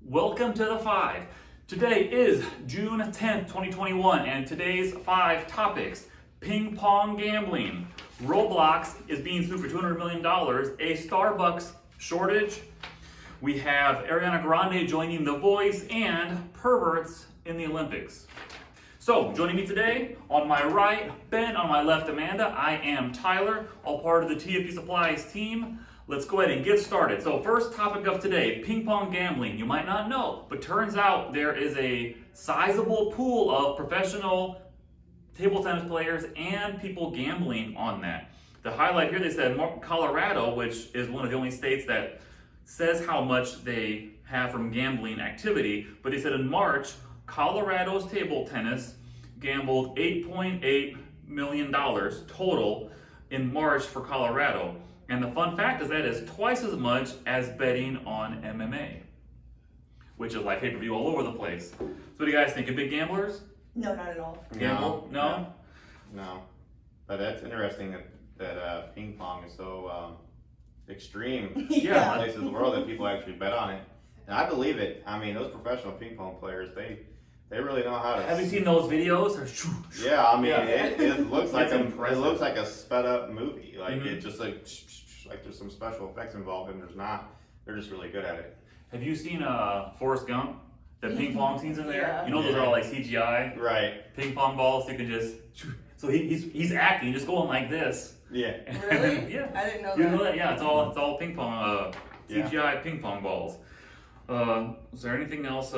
Welcome to the 5. Today is June 10th, 2021, and today's 5 topics. Ping pong gambling. Roblox is being sued for $200 million. A Starbucks shortage. We have Ariana Grande joining The Voice, and perverts in the Olympics. So, joining me today, on my right, Ben, on my left, Amanda. I am Tyler, all part of the TFP Supplies team. Let's go ahead and get started. So first topic of today, ping pong gambling. You might not know, but turns out there is a sizable pool of professional table tennis players and people gambling on that. The highlight here, they said Colorado, which is one of the only states that says how much they have from gambling activity, but they said in March, Colorado's table tennis gambled $8.8 million total in March for Colorado. And the fun fact is that is twice as much as betting on MMA, which is like pay-per-view all over the place. So what do you guys think? Are big gamblers? No, not at all. Gamble? No? No. But that's interesting that ping pong is so extreme Yeah. in places in the world that people actually bet on it. And I believe it. I mean, those professional ping pong players, they really know how to. Have you seen those videos? Yeah, I mean, Yeah. It looks like impressive. it looks like a sped up movie. Like Mhm. it just like there's some special effects involved, and there's not. They're just really good at it. Have you seen Forrest Gump? The ping pong scenes in there? Yeah. You know those are all like CGI Right. ping pong balls. You can just. So he's acting, just going like this. Yeah. Really? Yeah. I didn't know You that. know that? Yeah, it's all ping pong, Yeah. CGI ping pong balls. Is there anything else?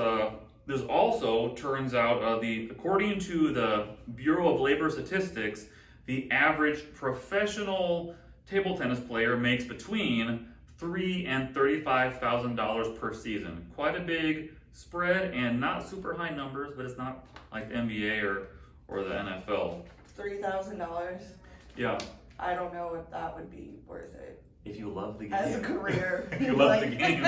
There's also, turns out, according to the Bureau of Labor Statistics, the average professional table tennis player makes between $3,000 and $35,000 per season. Quite a big spread and not super high numbers, but it's not like the NBA or the NFL. $3,000. Yeah, I don't know if that would be worth it if you love the game. as a career. If you love the Like- game.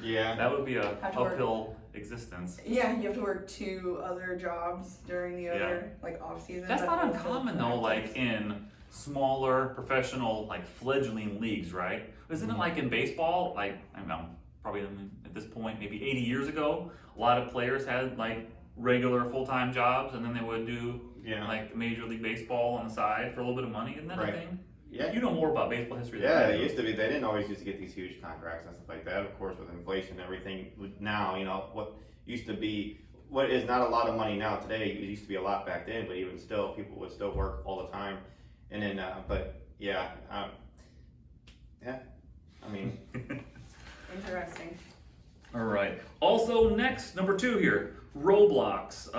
Yeah. That would be a Have to work. uphill existence. Yeah, you have to work 2 other jobs during the other like off season. That's but not also uncommon though, practice. like in smaller professional, like fledgling leagues, right? Isn't it like in baseball? Like, I don't know, probably at this point, maybe 80 years ago, a lot of players had like regular full-time jobs, and then they would do Yeah. like Major League Baseball on the side for a little bit of money. Isn't that Right. a thing? Yeah. You know more about baseball history than Yeah, I they do. used to be. They didn't always used to get these huge contracts and stuff like that. Of course, with inflation and everything, now what used to be, what is not a lot of money now today. It used to be a lot back then, but even still, people would still work all the time. And then, but yeah, I mean, Interesting. All right. Also, next, number 2 here, Roblox.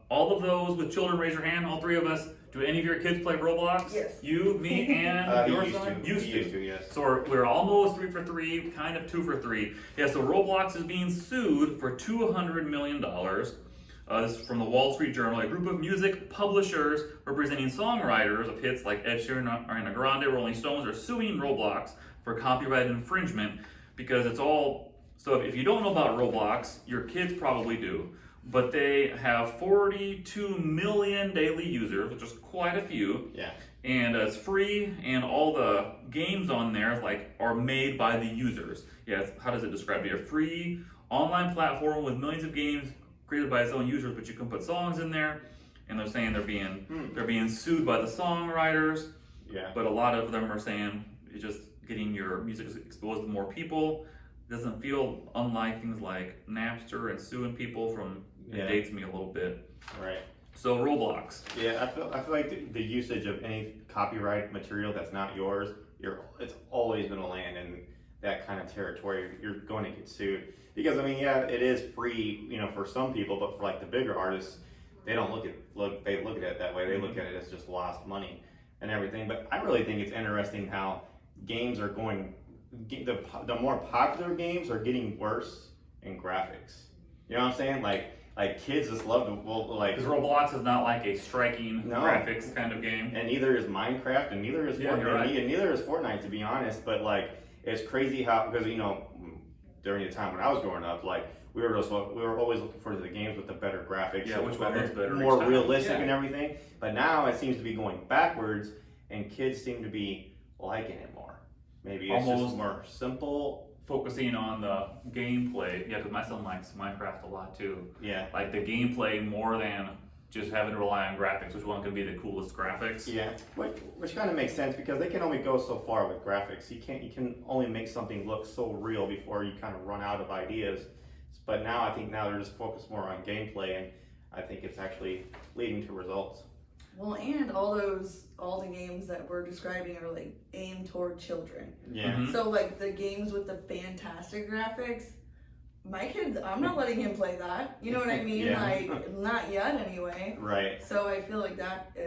All of those with children, raise your hand. All 3 of us. Do any of your kids play Roblox? Yes. You, me, and he your used son? to. Used He to. used to, yes. So we're almost 3 for 3, kind of 2 for 3. Yeah, so Roblox is being sued for $200 million. This is from the Wall Street Journal. A group of music publishers representing songwriters of hits like Ed Sheeran, Ariana Grande, Rolling Stones are suing Roblox for copyright infringement because it's all... So if you don't know about Roblox, your kids probably do. But they have 42 million daily users, which is quite a few. Yeah. And it's free, and all the games on there are made by the users. Yeah, how does it describe it? A free online platform with millions of games created by its own users, but you can put songs in there. And they're saying they're being sued by the songwriters. Yeah. But a lot of them are saying it's just getting your music exposed to more people. Doesn't feel unlike things like Napster and suing people from. Yeah. It dates me a little bit. Right. So Roblox. Yeah, I feel like the usage of any copyright material that's not yours, it's always going to land in that kind of territory. You're going to get sued because I mean, yeah, it is free, for some people, but for like the bigger artists, they don't look at it that way. They look at it as just lost money and everything. But I really think it's interesting how games are going. The more popular games are getting worse in graphics. You know what I'm saying? Like kids just love to Because Roblox is not like a striking No. graphics kind of game. and neither is Minecraft, and neither is Yeah, Fortnite, you're right. and neither is Fortnite, to be honest. But it's crazy how because during the time when I was growing up, we were always looking for the games with the better graphics, Yeah, which one looks better more each time. realistic Yeah. and everything. But now it seems to be going backwards, and kids seem to be liking it more. Maybe it's Almost- just more simple focusing on the gameplay. Yeah, because my son likes Minecraft a lot too. Yeah. Like the gameplay more than just having to rely on graphics. Which one can be the coolest graphics? Yeah, which kind of makes sense because they can only go so far with graphics. You can only make something look so real before you kind of run out of ideas. But now I think they're just focused more on gameplay, and I think it's actually leading to results. Well, and all the games that we're describing are like aimed toward children. Yeah. Mhm. So like the games with the fantastic graphics, my kids, I'm not letting him play that. You know what I mean? Yeah. Like not yet anyway. Right. So I feel like that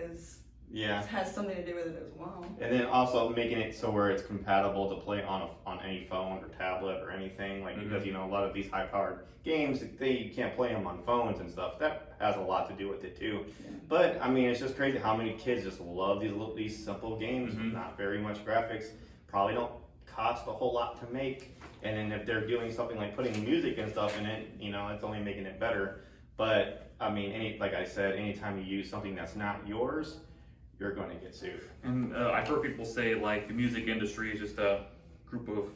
Yeah. has something to do with it as well. And then also making it so where it's compatible to play on any phone or tablet or anything, like because a lot of these high-powered games you can't play them on phones and stuff. That has a lot to do with it too. Yeah. But I mean, it's just crazy how many kids just love these simple games. Not very much graphics. Probably don't cost a whole lot to make. And then if they're doing something like putting music and stuff in it, it's only making it better. But I mean, like I said, anytime you use something that's not yours, you're going to get sued. And I've heard people say like the music industry is just a group of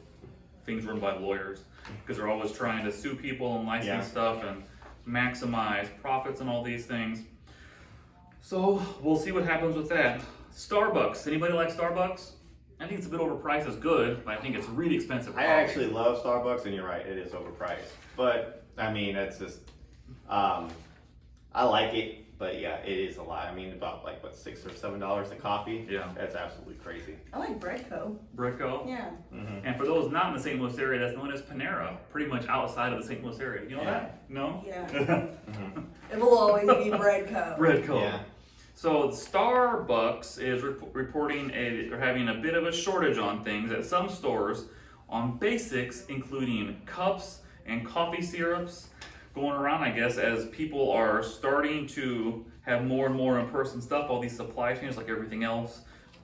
things run by lawyers because they're always trying to sue people and license stuff and maximize profits and all these things. So we'll see what happens with that. Starbucks. Anybody like Starbucks? I think it's a bit overpriced. It's good, but I think it's really expensive. I actually love Starbucks, and you're right, it is overpriced. But I mean, it's just, I like it. But yeah, it is a lot. I mean, about like what, $6 or $7 a coffee. Yeah. That's absolutely crazy. I like Breadco. Breadco. Yeah. And for those not in the St. Louis area, that's known as Panera, pretty much outside of the St. Louis area. You know that? No? Yeah. It will always be Breadco. Breadco. Yeah. So Starbucks is reporting they're having a bit of a shortage on things at some stores on basics, including cups and coffee syrups. Going around, I guess, as people are starting to have more and more in-person stuff, all these supply chains, like everything else,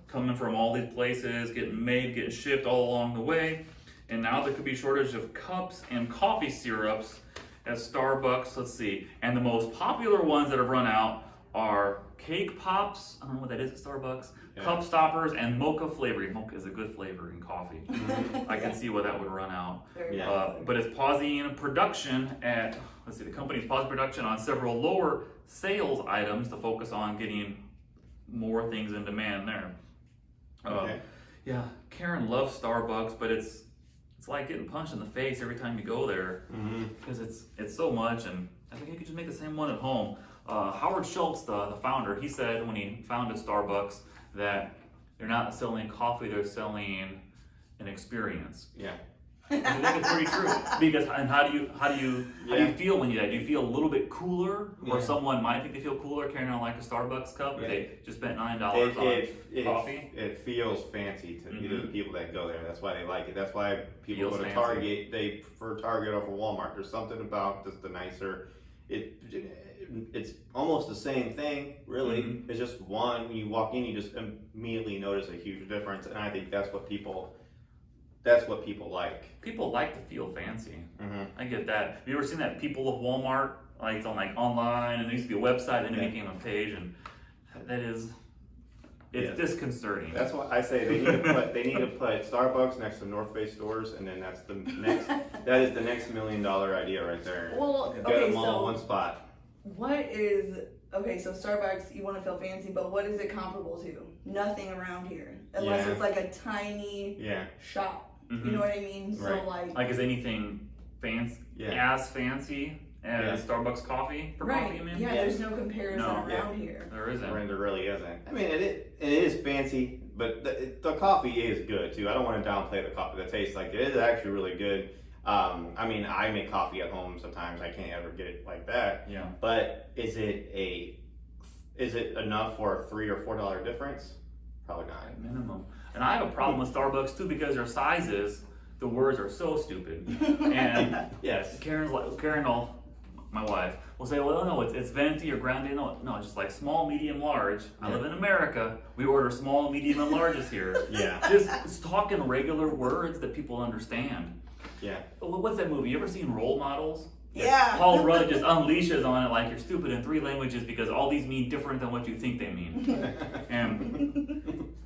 coming from all these places, getting made, getting shipped all along the way. And now there could be shortage of cups and coffee syrups at Starbucks. Let's see. And the most popular ones that have run out are cake pops. I don't know what that is at Starbucks. Yeah. Cup stoppers and mocha flavoring. Mocha is a good flavor in coffee. I can see why that would run out. Yeah. But it's pausing production at, let's see, the company's pausing production on several lower sales items to focus on getting more things in demand there. Okay. Yeah, Karen loves Starbucks, but it's like getting punched in the face every time you go there because it's so much, and I think you could just make the same one at home. Howard Schultz, the founder, he said when he founded Starbucks that they're not selling coffee, they're selling an experience. Yeah. I think it's pretty true. Because and how do you feel when you do that? Do you feel a little bit cooler, or someone might think they feel cooler carrying on like a Starbucks cup if they just spent $9 on coffee? It feels fancy to the people that go there. That's why they like it. That's why people Feels go to fancy. Target. They prefer Target over Walmart. There's something about just the nicer. It's almost the same thing, really. It's just one. When you walk in, you just immediately notice a huge difference, and I think that's what people like. People like to feel fancy. I get that. Have you ever seen that People of Walmart? Like it's on like online, and there used to be a website, and it became a page, and it's disconcerting. That's why I say they need to put Starbucks next to North Face stores, and then that is the next $1 million idea right there. Well, Get okay, them all so in one spot. so Starbucks, you want to feel fancy, but what is it comparable to? Nothing around here, unless it's like a tiny shop. You know what I mean? Right. So like is anything fancy as fancy as Starbucks coffee for coffee, man? Yeah, there's no comparison around here. There isn't. There really isn't. I mean, it is fancy, but the coffee is good too. I don't want to downplay the coffee. The taste, like it is actually really good. I mean, I make coffee at home sometimes. I can't ever get it like that. Yeah. But is it enough for a $3 or $4 difference? Probably not. At minimum. And I have a problem with Starbucks too because their sizes, the words are so stupid. And yes, Karen, my wife, will say, well, no, it's venti or grande. No, it's just like small, medium, large. I live in America. We order small, medium, and larges here. Just talking regular words that people understand. Yeah. What's that movie? You ever seen Role Models? Yeah. Paul Rudd just unleashes on it like you're stupid in 3 languages because all these mean different than what you think they mean.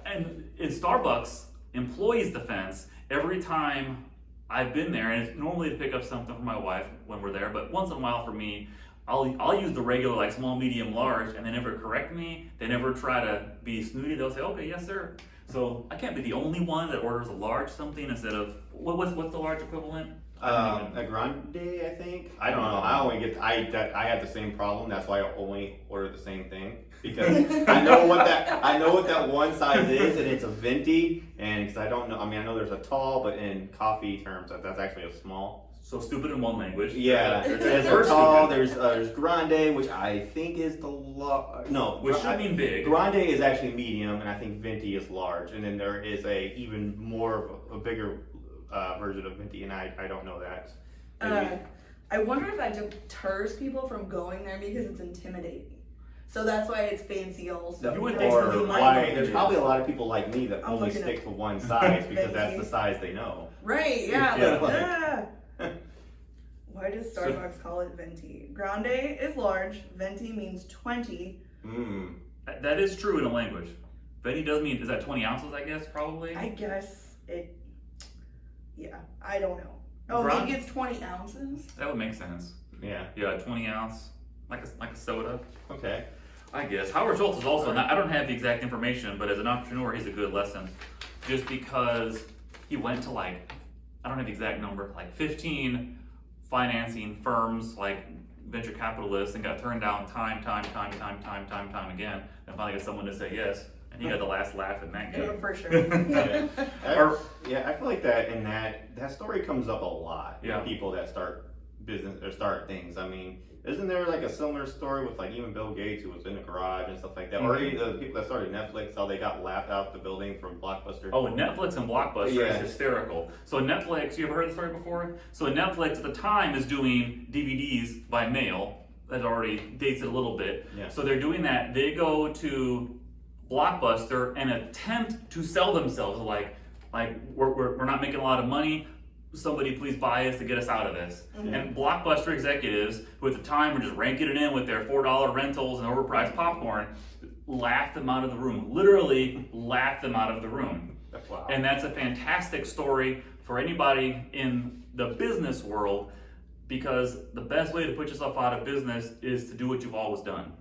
And in Starbucks, employees' defense, every time I've been there, and it's normally to pick up something for my wife when we're there, but once in a while for me, I'll use the regular, like small, medium, large, and they never correct me. They never try to be snooty. They'll say, okay, yes, sir. So I can't be the only one that orders a large something instead of, what's the large equivalent? A grande, I think. I don't know. I have the same problem. That's why I only order the same thing, because I know what that one size is, and it's a venti. And because I don't know, I mean, I know there's a tall, but in coffee terms, that's actually a small. So stupid in one language. Yeah, there's tall. There's grande, which I think is the which should mean big. Grande is actually medium, and I think venti is large. And then there is a even more of a bigger version of venti, and I don't know that. I wonder if that deters people from going there because it's intimidating. So that's why it's fancy also. Or why there's probably a lot of people like me that only stick to one size because that's the size they know. Right, yeah. Why does Starbucks call it venti? Grande is large, venti means 20. That is true in a language. Venti does mean, is that 20 ounces, I guess, probably? I guess I don't know. Oh, maybe it's 20 ounces? That would make sense. Yeah. Yeah, 20 ounce, like a soda. Okay. I guess. Howard Schultz is also, I don't have the exact information, but as an entrepreneur, he's a good lesson. Just because he went to I don't have the exact number, 15 financing firms, venture capitalists, and got turned down time again, and finally got someone to say yes, and he got the last laugh in that game. Yeah, for sure. I feel like that story comes up a lot. Yeah. People that start business or start things. I mean, isn't there a similar story with even Bill Gates, who was in the garage and stuff like that, or even the people that started Netflix, how they got laughed out the building from Blockbuster? Oh, Netflix and Blockbuster is hysterical. So Netflix, you ever heard the story before? So Netflix at the time is doing DVDs by mail. That already dates it a little bit. Yeah. So they're doing that. They go to Blockbuster and attempt to sell themselves we're not making a lot of money. Somebody please buy us to get us out of this. And Blockbuster executives, who at the time were just ranking it in with their $4 rentals and overpriced popcorn, laughed them out of the room. Literally laughed them out of the room. Wow. And that's a fantastic story for anybody in the business world, because the best way to put yourself out of business is to do what you've always done.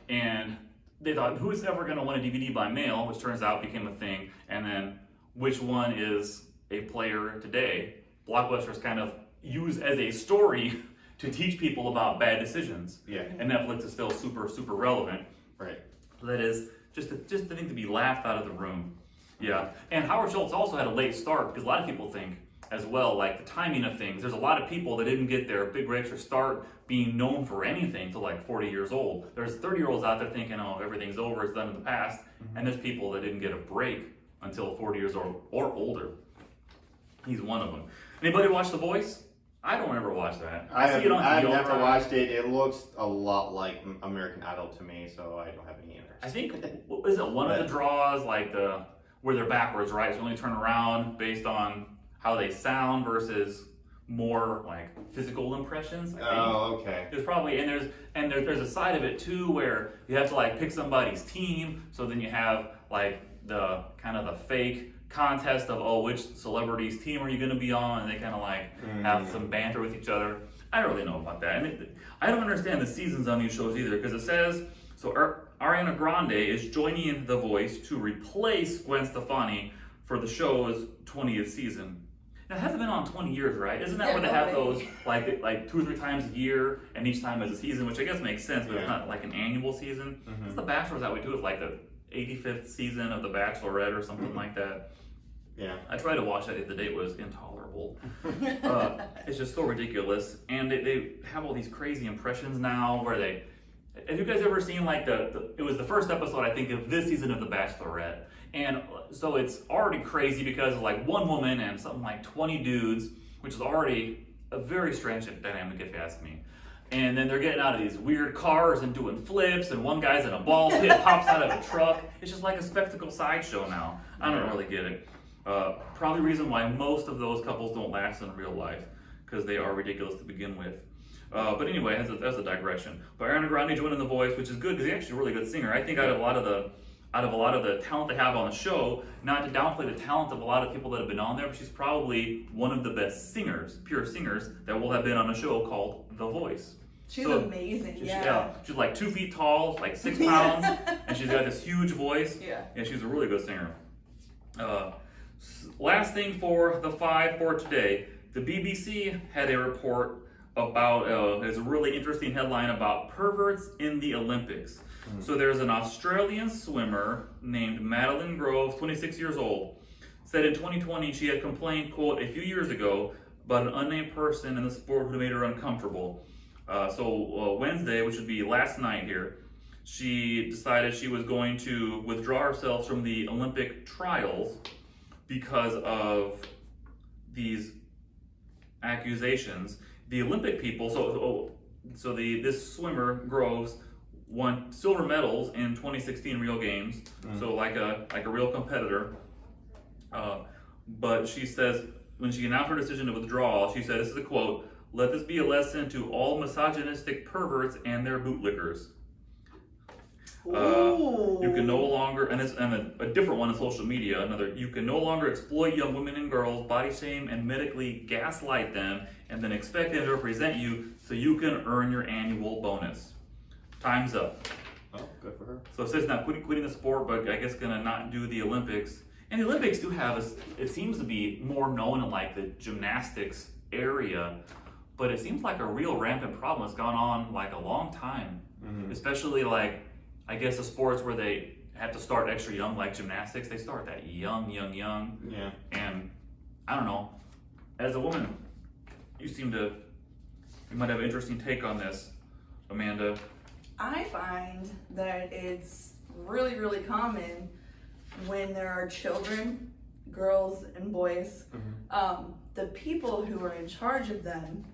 And they thought, who's ever going to want a DVD by mail, which turns out became a thing, and then which one is a player today? Blockbuster is kind of used as a story to teach people about bad decisions. Yeah. And Netflix is still super, super relevant. Right. So that is just the thing to be laughed out of the room. Yeah. And Howard Schultz also had a late start, because a lot of people think as well, the timing of things. There's a lot of people that didn't get their big breaks or start being known for anything till 40 years old. There's 30-year-olds out there thinking, oh, everything's over, it's done in the past. And there's people that didn't get a break until 40 years old or older. He's one of them. Anybody watch The Voice? I don't ever watch that. I've never watched it. It looks a lot like American Idol to me, so I don't have any interest. I think, is it one of the draws, where they're backwards, right? So only turn around based on how they sound versus more physical impressions, I think. Oh, okay. There's probably, there's a side of it too where you have to pick somebody's team, so then you have the kind of the fake contest of, which celebrity's team are you going to be on, and they kind of have some banter with each other. I don't really know about that. And I don't understand the seasons on these shows either, because it says, so Ariana Grande is joining The Voice to replace Gwen Stefani for the show's 20th season. Now, it hasn't been on 20 years, right? Isn't that where they have those, 2 or 3 times a year, and each time as a season, which I guess makes sense, but it's not an annual season. It's The Bachelor's that way too. It's the 85th season of The Bachelorette or something like that. Yeah. I tried to watch that the date was intolerable. It's just so ridiculous. And they have all these crazy impressions now where have you guys ever seen it was the first episode, I think, of this season of The Bachelorette. And so it's already crazy because of one woman and something 20 dudes, which is already a very strange dynamic if you ask me. And then they're getting out of these weird cars and doing flips, and one guy's in a ball pit, pops out of a truck. It's just like a spectacle sideshow now. I don't really get it. Probably reason why most of those couples don't last in real life, because they are ridiculous to begin with. But anyway, that's a digression. But Ariana Grande joining The Voice, which is good because he's actually a really good singer. I think out of a lot of out of a lot of the talent they have on the show, not to downplay the talent of a lot of people that have been on there, but she's probably one of the best singers, pure singers, that will have been on a show called The Voice. She's amazing, She's like 2 feet tall, like 6 pounds, and she's got this huge voice. Yeah. And she's a really good singer. Last thing for the 5 for today, the BBC had a report about, it's a really interesting headline about perverts in the Olympics. So there's an Australian swimmer named Madeline Groves, 26 years old, said in 2020 she had complained, quote, a few years ago about an unnamed person in the sport who made her uncomfortable. So Wednesday, which would be last night here, she decided she was going to withdraw herself from the Olympic trials because of these accusations. The Olympic people, this swimmer, Groves, won silver medals in 2016 Rio Games, so like a real competitor. But she says, when she announced her decision to withdraw, she said, this is a quote, "Let this be a lesson to all misogynistic perverts and their bootlickers." You can no longer, and a different one on social media, you can no longer exploit young women and girls, body shame, and medically gaslight them, and then expect them to represent you so you can earn your annual bonus. Time's up. Oh, good for her. So it says not quitting the sport, but I guess gonna not do the Olympics. And the Olympics do have, it seems to be more known in like the gymnastics area, but it seems like a real rampant problem that's gone on like a long time. Especially like, I guess the sports where they have to start extra young, like gymnastics, they start that young. Yeah. And I don't know, as a woman, you might have an interesting take on this, Amanda. I find that it's really, really common when there are children, girls and boys, the people who are in charge of them,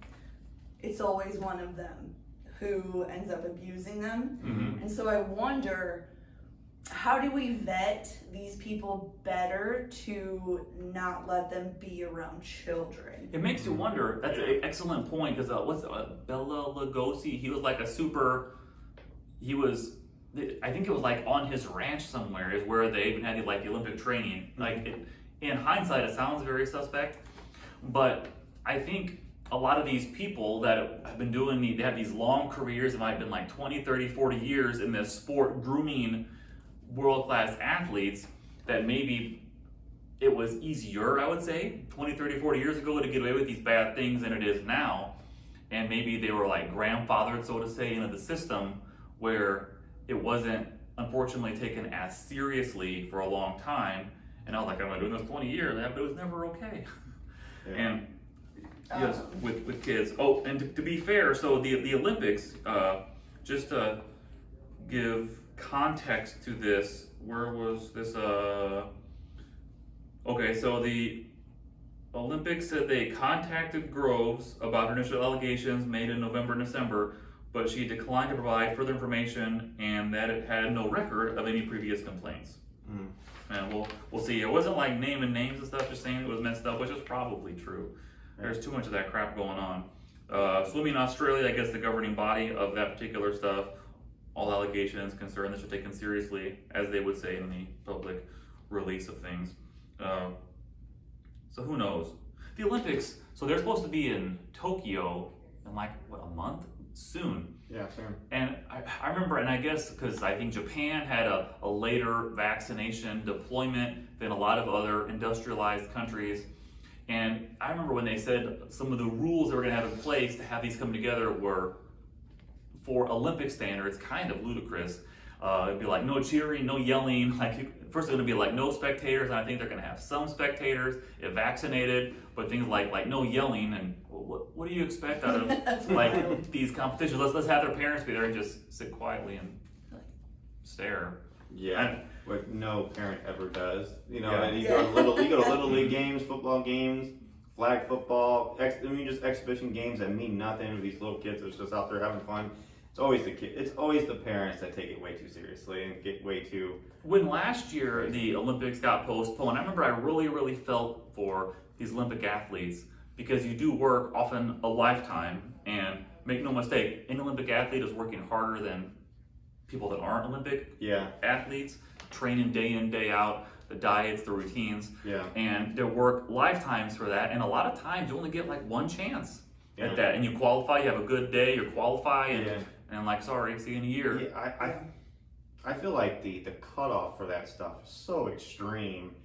it's always one of them who ends up abusing them. And so I wonder, how do we vet these people better to not let them be around children? It makes you wonder. That's an excellent point, because Bela Lugosi, he was like I think it was like on his ranch somewhere is where they even had like the Olympic training. Like in hindsight, it sounds very suspect, but I think a lot of these people that have been they have these long careers, it might have been like 20, 30, 40 years in this sport, grooming world-class athletes, that maybe it was easier, I would say, 20, 30, 40 years ago to get away with these bad things than it is now. And maybe they were like grandfathered, so to say, into the system where it wasn't, unfortunately, taken as seriously for a long time. And I was like, I've been doing this 20 years, but it was never okay. Yeah. And yes, with kids. Oh, and to be fair, so the Olympics, just to give context to this, where was this? Okay, so the Olympics said they contacted Groves about her initial allegations made in November and December, but she declined to provide further information, and that it had no record of any previous complaints. And we'll see. It wasn't like naming names and stuff, just saying it was messed up, which is probably true. There's too much of that crap going on. Swimming Australia, I guess the governing body of that particular stuff, all allegations concerned, this are taken seriously, as they would say in the public release of things. So who knows? The Olympics, so they're supposed to be in Tokyo in like, what, a month? Soon. Yeah, soon. And I remember, and I guess because I think Japan had a later vaccination deployment than a lot of other industrialized countries. And I remember when they said some of the rules they were going to have in place to have these come together were, for Olympic standards, kind of ludicrous. It'd be like no cheering, no yelling. Like first, it's going to be like no spectators, and I think they're going to have some spectators if vaccinated. But things like no yelling, and what do you expect out of like these competitions? Let's have their parents be there and just sit quietly and stare. Yeah, what no parent ever does. You know, you go to little league games, football games, flag football, just exhibition games that mean nothing. These little kids are just out there having fun. It's always the kid. It's always the parents that take it way too seriously and get way too. When last year the Olympics got postponed, I remember I really felt for these Olympic athletes, because you do work often a lifetime, and make no mistake, an Olympic athlete is working harder than people that aren't Olympic athletes. training day in, day out, the diets, the routines, Yeah. and they work lifetimes for that. And a lot of times you only get like one chance Yeah. at that, and you qualify. You have a good day, you qualify, and Yeah. and like, sorry, see you in a year. Yeah, I feel like the cutoff for that stuff is so extreme.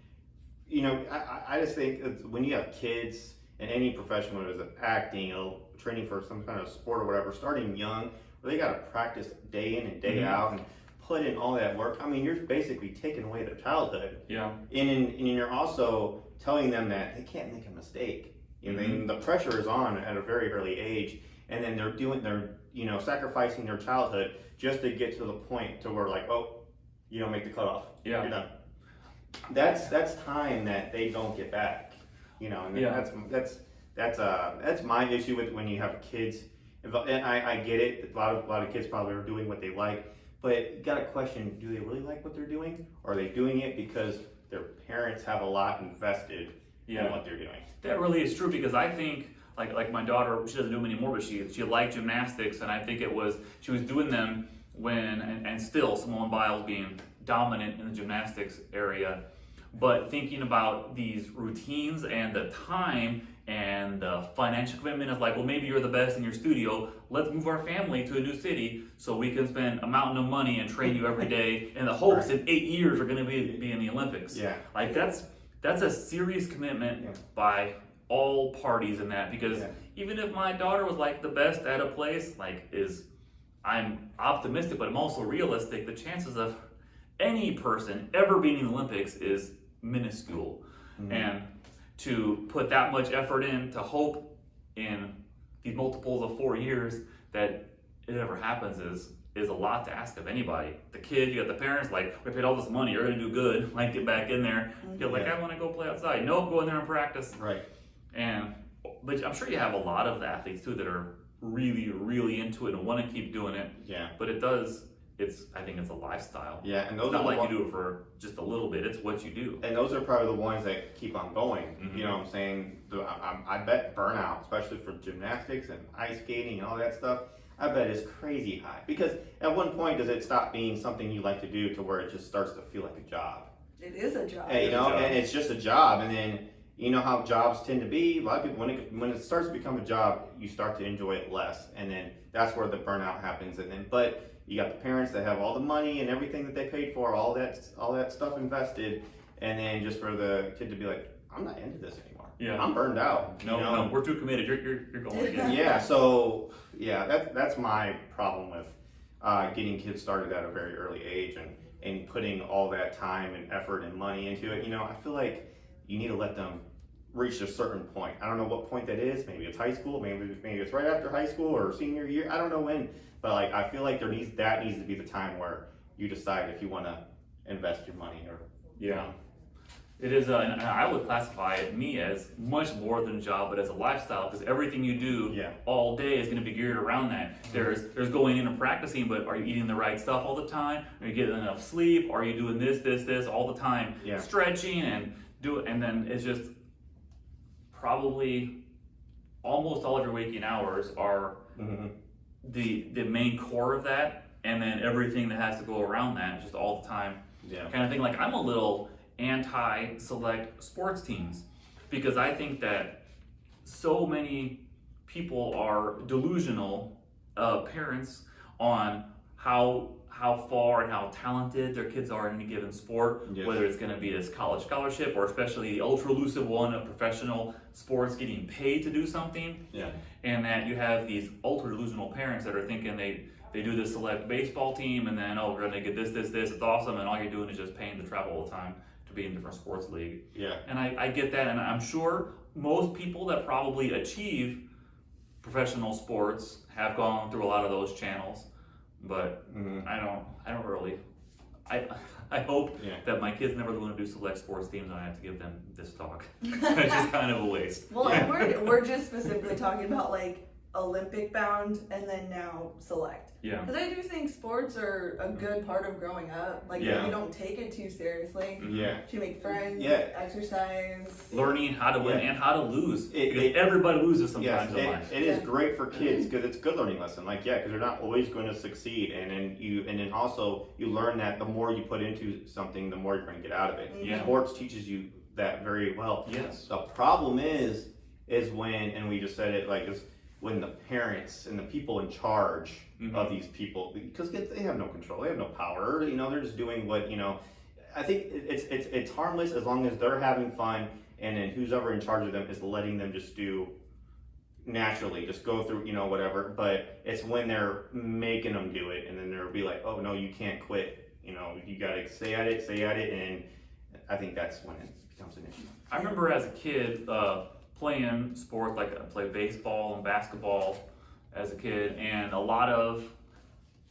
You know, I just think it's, when you have kids and any profession, whether it's acting, you know, training for some kind of sport or whatever, starting young, where they got to practice day in and day Mhm. out and put in all that work. I mean, you're basically taking away their childhood. Yeah. And you're also telling them that they can't make a mistake. You know, the pressure is on at a very early age, and then they're you know, sacrificing their childhood just to get to the point to where like, oh, you don't make the cutoff. Yeah. You're done. That's time that they don't get back. You know, and Yeah. that's my issue with when you have kids. And I get it. A lot of kids probably are doing what they like, but you got to question: do they really like what they're doing, or are they doing it because their parents have a lot invested in what they're doing? That really is true, because I think like my daughter, she doesn't do them anymore, but she liked gymnastics, and I think she was doing them when and still Simone Biles being dominant in the gymnastics area, but thinking about these routines and the time and the financial commitment is like, well, maybe you're the best in your studio, let's move our family to a new city so we can spend a mountain of money and train you every day in the hopes in 8 years we're going to be in the Olympics. Yeah. Like that's a serious commitment by all parties in that, because even if my daughter was like the best at a place, I'm optimistic, but I'm also realistic, the chances of any person ever being in the Olympics is minuscule. And to put that much effort in, to hope in these multiples of 4 years that it ever happens is a lot to ask of anybody. The kid, you got the parents, like, we paid all this money, you're gonna do good, like, get back in there. You're like, I wanna go play outside. Nope, go in there and practice. Right. But I'm sure you have a lot of athletes too that are really, really into it and wanna keep doing it. Yeah. But I think it's a lifestyle. Yeah, and those It's not are like you do it for just a little bit, it's what you do. And those are probably the ones that keep on going. You know what I'm saying? I bet burnout, especially for gymnastics and ice skating and all that stuff, I bet is crazy high. Because at one point, does it stop being something you like to do to where it just starts to feel like a job? It is a job. And, you know, and it's just a job. And then, you know how jobs tend to be. A lot of people, when it starts to become a job, you start to enjoy it less. And then that's where the burnout happens. And then, but you got the parents that have all the money and everything that they paid for, all that stuff invested, and then just for the kid to be like, I'm not into this anymore. Yeah. I'm burned out. No, we're too committed. You're going again. Yeah. So that's my problem with getting kids started at a very early age and putting all that time and effort and money into it. You know, I feel like you need to let them reach a certain point. I don't know what point that is. Maybe it's high school. Maybe it's right after high school or senior year. I don't know when. But like, I feel like that needs to be the time where you decide if you want to invest your money or. Yeah. It is, and I would classify me as much more than a job, but as a lifestyle, because everything you do all day is going to be geared around that. There's going in and practicing, but are you eating the right stuff all the time? Are you getting enough sleep? Are you doing this all the time? Yeah. Stretching and then it's just probably almost all of your waking hours are the main core of that, and then everything that has to go around that, just all the time. Yeah. Kind of thing. Like, I'm a little anti-select sports teams, because I think that so many people are delusional, parents, on how far and how talented their kids are in any given sport, whether it's going to be this college scholarship or especially the ultra elusive one of professional sports getting paid to do something. And that you have these ultra delusional parents that are thinking they do this select baseball team, and then, oh, we're going to get this, it's awesome, and all you're doing is just paying to travel all the time to be in different sports league. And I get that, and I'm sure most people that probably achieve professional sports have gone through a lot of those channels, but I don't really. I hope that my kids never want to do select sports teams and I have to give them this talk. It's just kind of a waste. Well, and we're just specifically talking about like Olympic bound and then now select. Yeah. Because I do think sports are a good part of growing up. Like, Yeah. if you don't take it too seriously, Yeah. you make friends, Yeah. exercise. Learning how to win Yeah. and how to lose. It- Because everybody loses sometimes Yes, in life. it is great for kids because it's a good learning lesson. Like, yeah, because they're not always going to succeed, and then also you learn that the more you put into something, the more you're going to get out of it. Yeah. Sports teaches you that very well. Yes. The problem is when, and we just said it, like, is when the parents and the people in charge of these people, because they have no control, they have no power. You know, they're just doing what, you know. I think it's harmless as long as they're having fun, and then who's ever in charge of them is letting them just do naturally, just go through, you know, whatever. But it's when they're making them do it, and then they'll be like, oh no, you can't quit. You know, you gotta stay at it, and I think that's when it becomes an issue. I remember as a kid playing sports, like I played baseball and basketball as a kid, and a lot of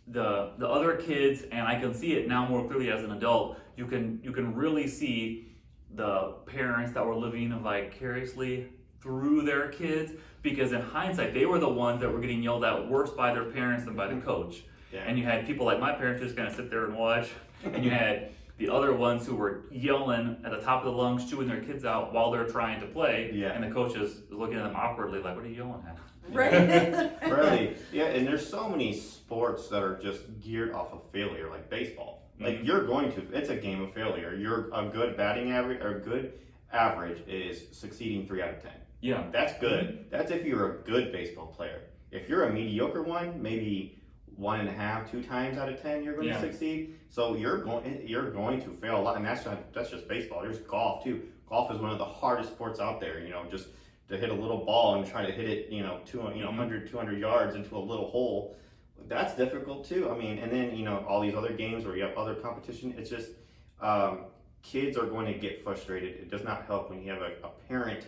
the other kids, and I can see it now more clearly as an adult, you can really see the parents that were living vicariously through their kids, because in hindsight they were the ones that were getting yelled at worse by their parents than by the coach. Yeah. And you had people like my parents just kind of sit there and watch, and you had the other ones who were yelling at the top of the lungs, chewing their kids out while they're trying to play, Yeah. and the coach is looking at them awkwardly like, what are you yelling at? Right. Really, yeah, and there's so many sports that are just geared off of failure, like baseball. Like, you're going to, it's a game of failure. A good batting average, or good average is succeeding 3 out of 10. Yeah. That's good. That's if you're a good baseball player. If you're a mediocre one, maybe 1.5, 2 times out of 10 you're going to succeed. So you're going to fail a lot, and that's just baseball. There's golf too. Golf is one of the hardest sports out there. You know, just to hit a little ball and try to hit it, 200 yards into a little hole. That's difficult too. I mean, and then all these other games where you have other competition. It's just kids are going to get frustrated. It does not help when you have a parent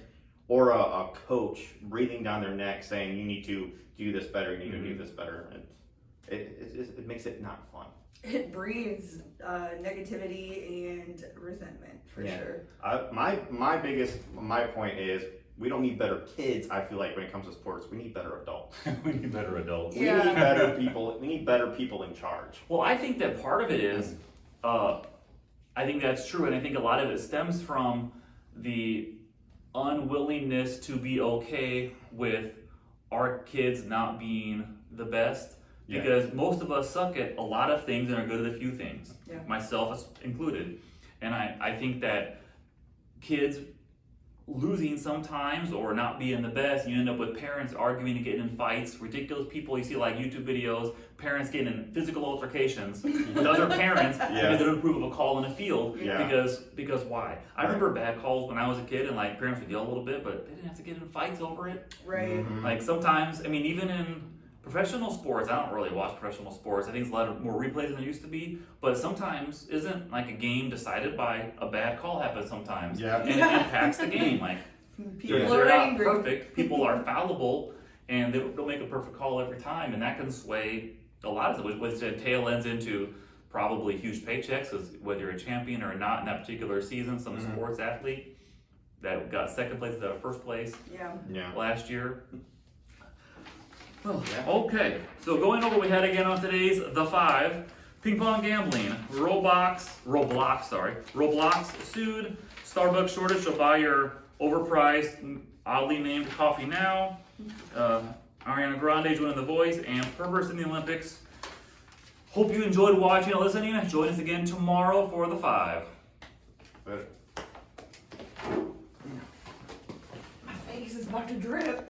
or a coach breathing down their neck saying you need to do this better, you need to do this better. And it makes it not fun. It breeds negativity and resentment for sure. My point is, we don't need better kids. I feel like when it comes to sports, we need better adults. We need better adults. We need better people. We need better people in charge. Well, I think that part of it is, I think that's true, and I think a lot of it stems from the unwillingness to be okay with our kids not being the best. Because most of us suck at a lot of things and are good at a few things, myself included. And I think that kids losing sometimes or not being the best, you end up with parents arguing and getting in fights, ridiculous people. You see like YouTube videos, parents getting in physical altercations with other parents because they don't approve of a call in a field because why? I remember bad calls when I was a kid, and like parents would yell a little bit, but they didn't have to get in fights over it. Right. Like sometimes, I mean, even in professional sports, I don't really watch professional sports. I think it's a lot more replays than there used to be. But sometimes isn't like a game decided by a bad call happens sometimes. And it impacts the game. Like People they're are not angry. perfect. People are fallible, and they don't make a perfect call every time, and that can sway a lot of it, which then tail ends into probably huge paychecks, because whether you're a champion or not in that particular season, some sports athlete that got second place instead of first place last year. Okay, so going over what we had again on today's The 5, ping pong gambling, Roblox sued Starbucks shortage, so buy your overpriced, oddly named coffee now. Ariana Grande joining The Voice, and perverts in the Olympics. Hope you enjoyed watching and listening. Join us again tomorrow for The 5. But My face is about to drip.